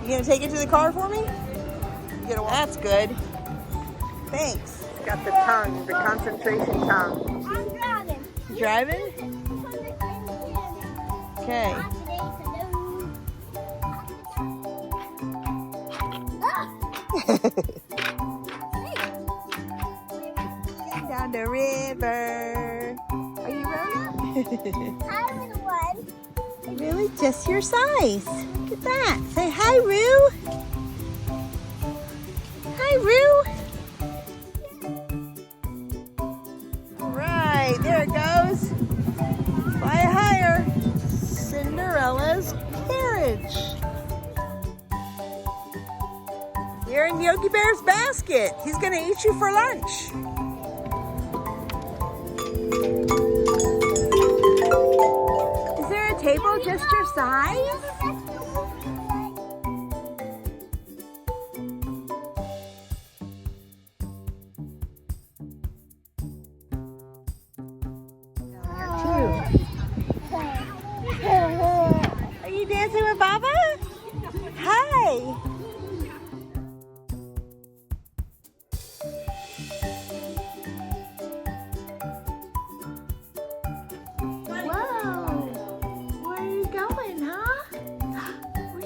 You gonna take it to the car for me? That's good. Thanks. Got the tongue, the concentration tongue. I'm driving. You driving? Okay. Down the river. Are you rolling? I'm the one. Really? Just your size. Look at that. Say hi, Roo. Hi, Roo. All right, there it goes. Fly higher. Cinderella's carriage. You're in Yogi Bear's basket. He's gonna eat you for lunch. Is there a table just your size? Are you dancing with Baba? Hi. Whoa. Where are you going, huh?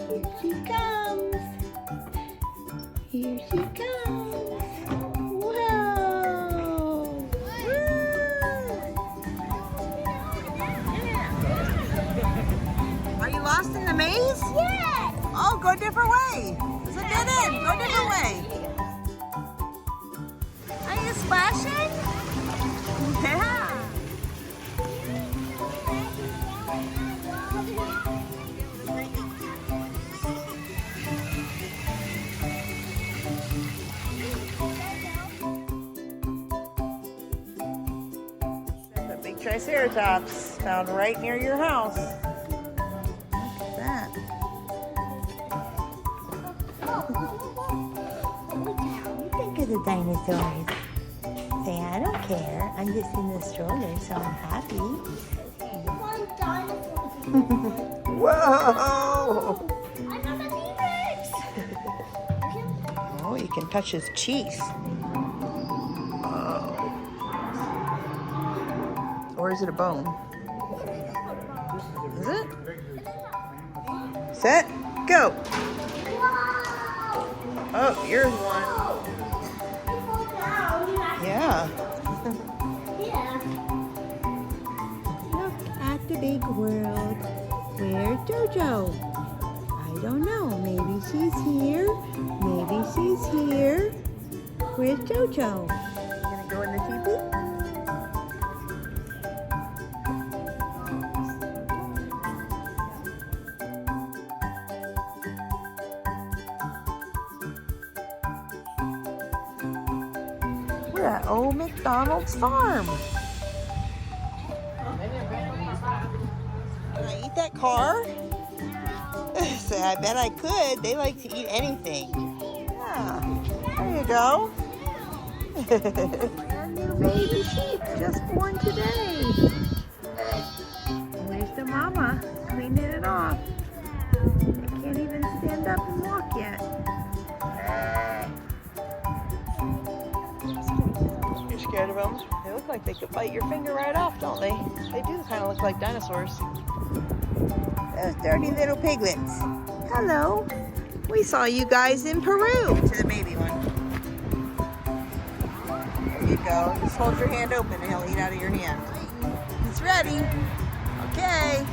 Here she comes. Here she comes. Whoa. Are you lost in the maze? Yes. Oh, go a different way. It's a dead end. Go a different way. Are you splashing? Yeah. The big Triceratops found right near your house. Look at that. What do you think of the dinosaurs? Say, I don't care. I'm just in the stroller, so I'm happy. One dinosaur. Whoa! I got the T-Rex. Oh, you can touch his cheeks. Oh. Or is it a bone? Is it? Set, go. Oh, here's one. Yeah. Yeah. Look at the big world. Where's Jojo? I don't know. Maybe she's here. Maybe she's here. Where's Jojo? You gonna go in the teepee? We're at Old MacDonald's farm. Can I eat that car? Say, I bet I could. They like to eat anything. Yeah. There you go. Brand new baby sheep just born today. Where's the mama? Cleaning it off. They can't even stand up and walk yet. You're scared of them? They look like they could bite your finger right off, don't they? They do kind of look like dinosaurs. Those dirty little piglets. Hello. We saw you guys in Peru. To the baby one. There you go. Just hold your hand open and he'll eat out of your hand. He's ready. Okay.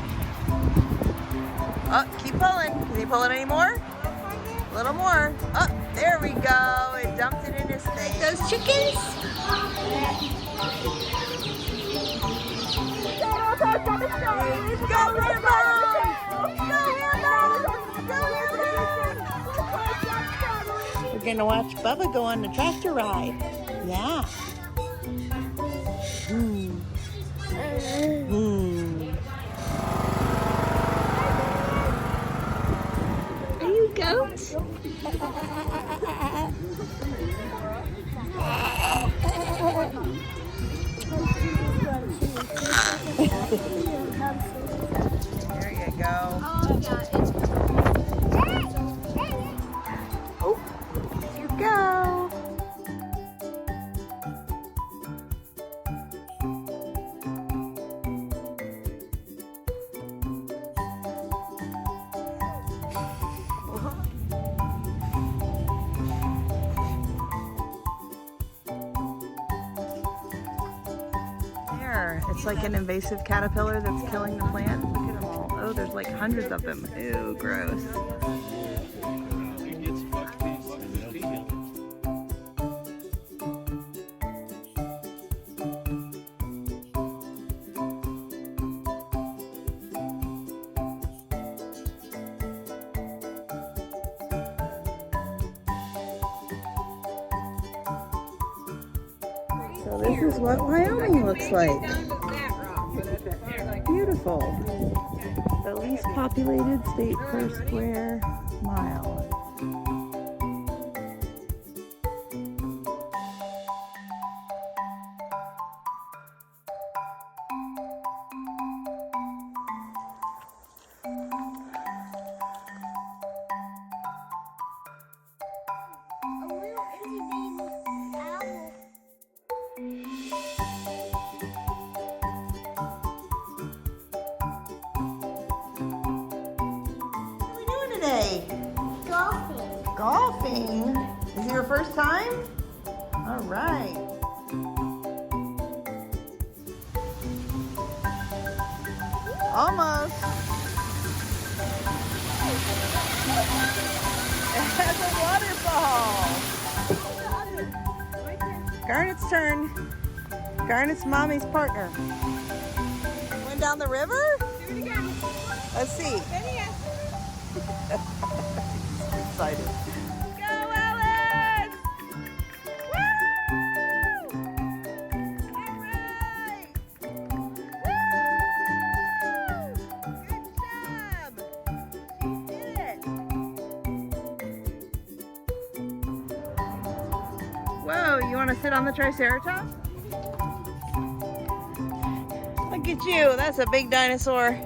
Oh, keep pulling. Can you pull it any more? A little more. Oh, there we go. It dumped it in his face. Those chickens? Go, Rambo! We're gonna watch Bubba go on the tractor ride. Yeah. Are you a goat? There you go. Oh, yeah, it's there. It's like an invasive caterpillar that's killing the plant. Look at them all. Oh, there's like hundreds of them. Ew, gross. So this is what Wyoming looks like. Beautiful. The least populated state per square mile. A little itty bitty owl. What are we doing today? Golfing. Golfing? Is it your first time? All right. Almost. It has a waterfall. Garnet's turn. Garnet's mommy's partner. Went down the river? Do it again. Let's see. Excited. Go, Alice! Woo! All right! Woo! Good job! You did it! Whoa, you want to sit on the Triceratops? Look at you, that's a big dinosaur.